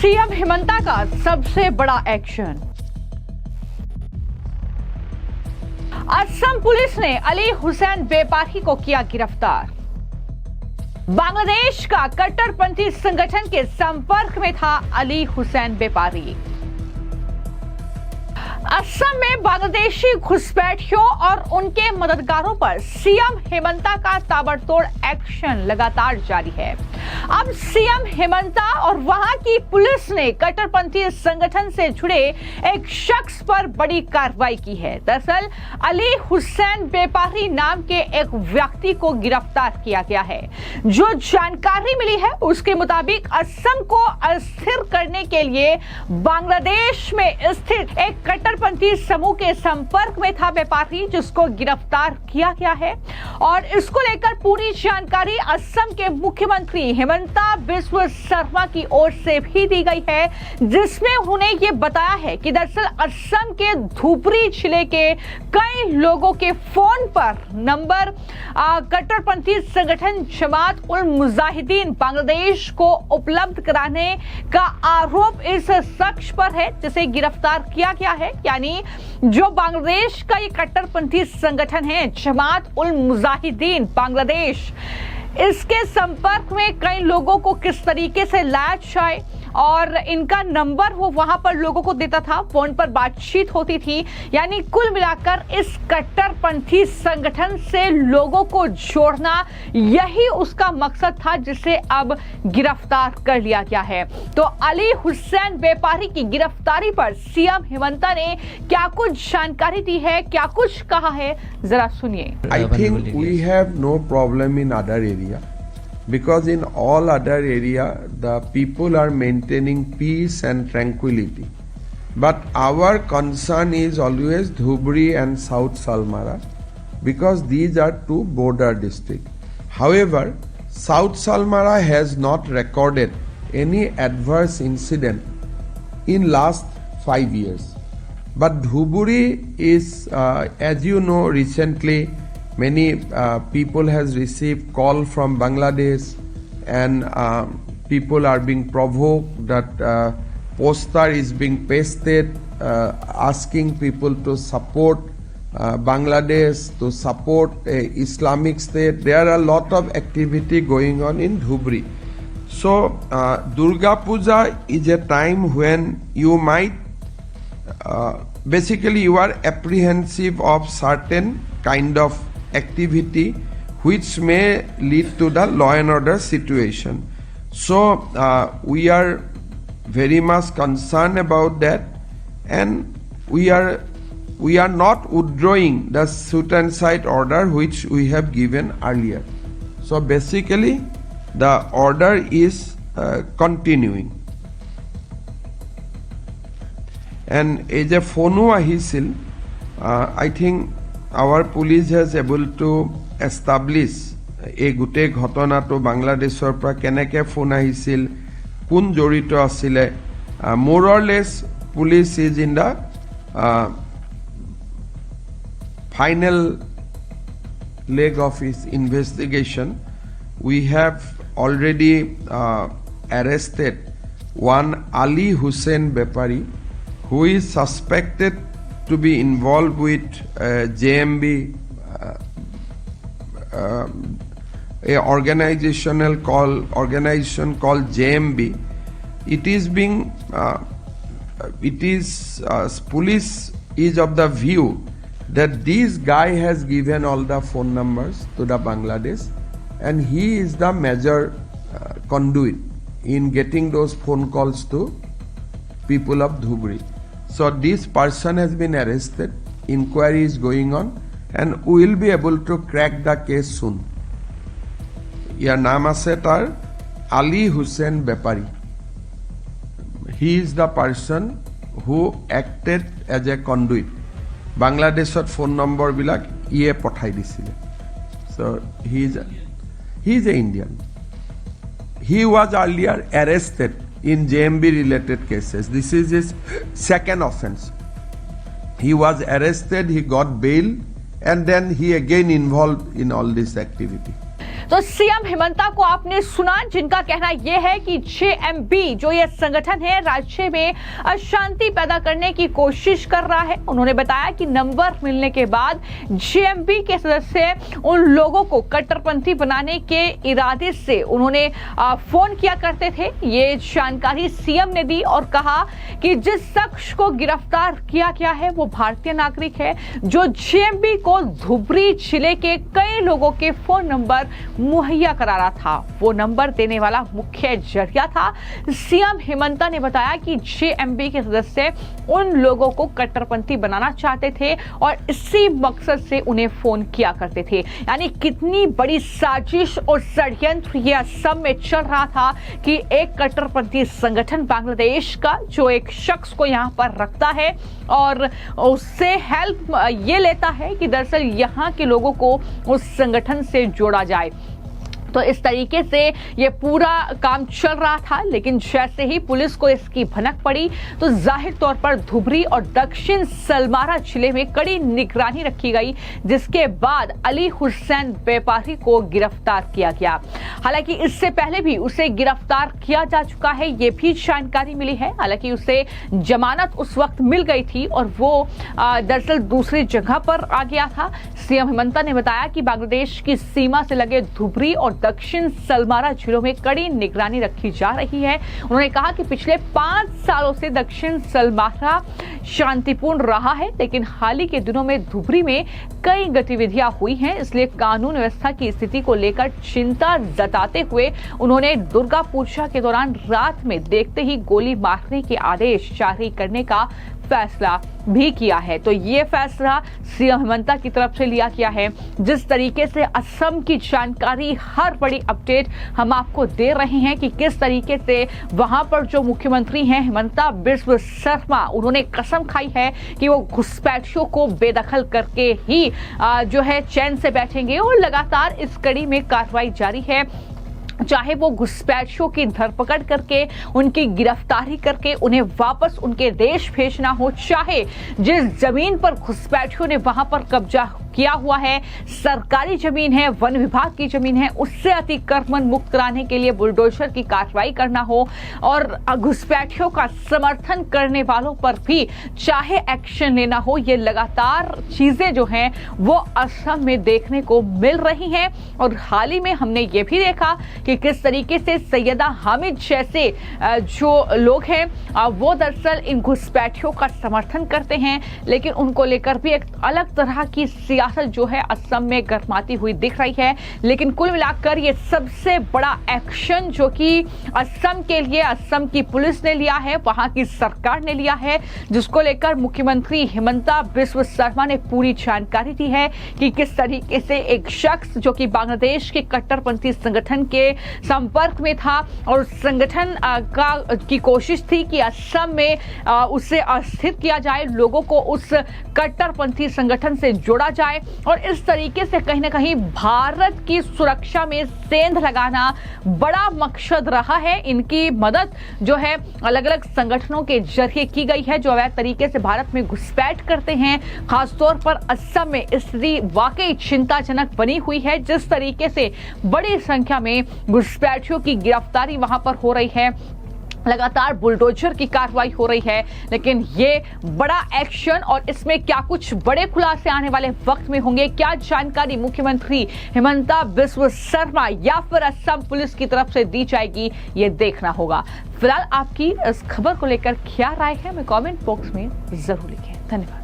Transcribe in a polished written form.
CM Hemanta का सबसे बड़ा एक्शन। असम पुलिस ने अली हुसैन बेपारी को किया गिरफ्तार। बांग्लादेश का कट्टरपंथी संगठन के संपर्क में था अली हुसैन बेपारी। असम में बांग्लादेशी घुसपैठियों और उनके मददगारों पर सीएम हेमंता का ताबड़तोड़ एक्शन लगातार जारी है। अब सीएम हेमंता और वहां की पुलिस ने कट्टरपंथी संगठन से जुड़े एक शख्स पर बड़ी कार्रवाई की है। दरअसल अली हुसैन बेपारी नाम के एक व्यक्ति को गिरफ्तार किया गया है। जो जानकारी मिली है उसके मुताबिक असम को अस्थिर करने के लिए बांग्लादेश में स्थित एक कट्टरपंथी समूह के संपर्क में था बेपारी, जिसको गिरफ्तार किया गया है। और इसको लेकर पूरी जानकारी असम के मुख्यमंत्री हेमंता बिस्वा शर्मा की ओर से भी दी गई है, जिसमें उन्हें यह बताया है कि दरअसल असम के धुबरी जिले के कई लोगों के फोन पर नंबर कट्टरपंथी संगठन जमात उल मुजाहिदीन बांग्लादेश को उपलब्ध कराने का आरोप इस शख्स पर है, जिसे गिरफ्तार किया गया है। यानी जो बांग्लादेश का ये कट्टरपंथी संगठन है जमात उल मुजाहिदीन बांग्लादेश, इसके संपर्क में कई लोगों को किस तरीके से लाया जाए और इनका नंबर वो वहां पर लोगों को देता था, फोन पर बातचीत होती थी। यानी कुल मिलाकर इस कट्टरपंथी संगठन से लोगों को जोड़ना, यही उसका मकसद था, जिसे अब गिरफ्तार कर लिया गया है। तो अली हुसैन बेपारी की गिरफ्तारी पर सीएम हेमंता ने क्या कुछ जानकारी दी है, क्या कुछ कहा है, जरा सुनिए। I think we have no problem in other area. Because in all other area the people are maintaining peace and tranquility, but our concern is always Dhubri and South Salmara, because these are two border districts. However, South Salmara has not recorded any adverse incident in last 5 years, but Dhubri is as you know, recently many people has received call from Bangladesh, and people are being provoked that poster is being pasted asking people to support Bangladesh, to support Islamic State. There are a lot of activity going on in Dhubri. So Durga Puja is a time when you might basically you are apprehensive of certain kind of activity which may lead to the law and order situation. So we are very much concerned about that, and we are not withdrawing the suit and cite order which we have given earlier. So basically the order is continuing. And as a phone ahisil, I think our police has able to establish এই গোটেই ঘটনাটো বাংলাদেশৰ পৰা কেনেকৈ phone আহিছিল, কোন জড়িত আছিলে। more or less police is in the final leg of its investigation. We have already arrested one Ali Hussain Bepari, who is suspected to be involved with JMB, a organization called JMB. It is being police is of the view that this guy has given all the phone numbers to the Bangladesh, and he is the major conduit in getting those phone calls to people of Dhubri. So this person has been arrested, inquiry is going on, and we will be able to crack the case soon. ইয়াৰ নাম আছে তাৰ Ali Hussain Bepari. He is the person who acted as a conduit. Bangladeshত ফোন নম্বৰ বিলাক ইয়ে পঠাই দিছিলে. So he is a Indian. He was earlier arrested in JMB related cases. This is his second offense. He was arrested, he got bail, and then he again involved in all this activity. तो CM Hemanta को आपने सुना, जिनका कहना यह है कि JMB जो ये संगठन है राज्य में अशांति पैदा करने की कोशिश कर रहा है। उन्होंने बताया कि नंबर मिलने के बाद जेएमबी के सदस्य उन लोगों को कट्टरपंथी बनाने के इरादे से उन्होंने फोन किया करते थे। ये जानकारी सीएम ने दी और कहा कि जिस शख्स को गिरफ्तार किया गया है वो भारतीय नागरिक है, जो जेएमबी को धुबरी जिले के कई लोगों के फोन नंबर मुहैया करा रहा था। वो नंबर देने वाला मुख्य जरिया था। सीएम हेमंता ने बताया कि जेएमबी के सदस्य उन लोगों को कट्टरपंथी बनाना चाहते थे और इसी मकसद से उन्हें फोन किया करते थे। यानी कितनी बड़ी साजिश और षड्यंत्र ये असम में चल रहा था कि एक कट्टरपंथी संगठन बांग्लादेश का जो एक शख्स को यहाँ पर रखता है और उससे हेल्प ये लेता है कि दरअसल यहाँ के लोगों को उस संगठन से जोड़ा जाए। तो इस तरीके से ये पूरा काम चल रहा था, लेकिन जैसे ही पुलिस को इसकी भनक पड़ी तो जाहिर तौर पर धुबरी और दक्षिण सलमारा जिले में कड़ी निगरानी रखी गई, जिसके बाद अली हुसैन व्यापारी को गिरफ्तार किया गया। हालांकि इससे पहले भी उसे गिरफ्तार किया जा चुका है, ये भी जानकारी मिली है। हालांकि उसे जमानत उस वक्त मिल गई थी और वो दरअसल दूसरी जगह पर आ गया था। सीएम हेमंता ने बताया कि बांग्लादेश की सीमा से लगे धुबरी और दक्षिण सलमारा जिलों में कड़ी निगरानी रखी जा रही है। उन्होंने कहा कि पिछले 5 सालों से दक्षिण सलमारा शांतिपूर्ण रहा है, लेकिन हाल ही के दिनों में धुबरी में कई गतिविधियां हुई हैं, इसलिए कानून व्यवस्था की स्थिति को लेकर चिंता जताते हुए उन्होंने दुर्गा पूजा के दौरान रात में देखते ही गोली मारने के आदेश जारी करने का फैसला भी किया है। तो ये फैसला सीएम हेमंता की तरफ से लिया गया है। जिस तरीके से असम की जानकारी, हर बड़ी अपडेट हम आपको दे रहे हैं कि किस तरीके से वहां पर जो मुख्यमंत्री हैं हेमंता बिस्वा शर्मा, उन्होंने कसम खाई है कि वो घुसपैठियों को बेदखल करके ही जो है चैन से बैठेंगे और लगातार इस कड़ी में कार्रवाई जारी है। चाहे वो घुसपैठियों की धरपकड़ करके, उनकी गिरफ्तारी करके उन्हें वापस उनके देश भेजना हो, चाहे जिस जमीन पर घुसपैठियों ने वहां पर कब्जा किया हुआ है, सरकारी जमीन है, वन विभाग की जमीन है, उससे अतिक्रमण मुक्त कराने के लिए बुलडोजर की कार्रवाई करना हो और घुसपैठियों का समर्थन करने वालों पर भी चाहे एक्शन लेना हो, ये लगातार चीजें जो हैं वो असम में देखने को मिल रही हैं। और हाल ही में हमने ये भी देखा कि किस तरीके से सैयदा हामिद जैसे जो लोग हैं वो दरअसल इन घुसपैठियों का समर्थन करते हैं, लेकिन उनको लेकर भी एक अलग तरह की सियासत जो है असम में गरमाती हुई दिख रही है। लेकिन कुल मिलाकर ये सबसे बड़ा एक्शन जो कि असम के लिए असम की पुलिस ने लिया है, वहां की सरकार ने लिया है, जिसको लेकर मुख्यमंत्री हेमंता बिस्वा शर्मा ने पूरी जानकारी दी है कि किस तरीके से एक शख्स जो कि बांग्लादेश के कट्टरपंथी संगठन के संपर्क में था और उस संगठन की कोशिश थी कि असम में उसे अस्थिर किया जाए, लोगों को उस कट्टरपंथी संगठन से जोड़ा जाए और इस तरीके से कहीं ना कहीं भारत की सुरक्षा में सेंध लगाना बड़ा मकसद रहा है। इनकी मदद जो है अलग अलग संगठनों के जरिए की गई है जो अवैध तरीके से भारत में घुसपैठ करते हैं। खासतौर पर असम में स्थिति वाकई चिंताजनक बनी हुई है, जिस तरीके से बड़ी संख्या में घुसपैठियों की गिरफ्तारी वहां पर हो रही है, लगातार बुलडोजर की कार्रवाई हो रही है। लेकिन ये बड़ा एक्शन और इसमें क्या कुछ बड़े खुलासे आने वाले वक्त में होंगे, क्या जानकारी मुख्यमंत्री हेमंता बिस्वा शर्मा या फिर असम पुलिस की तरफ से दी जाएगी, ये देखना होगा। फिलहाल आपकी इस खबर को लेकर क्या राय है, हमें कमेंट बॉक्स में जरूर लिखें। धन्यवाद।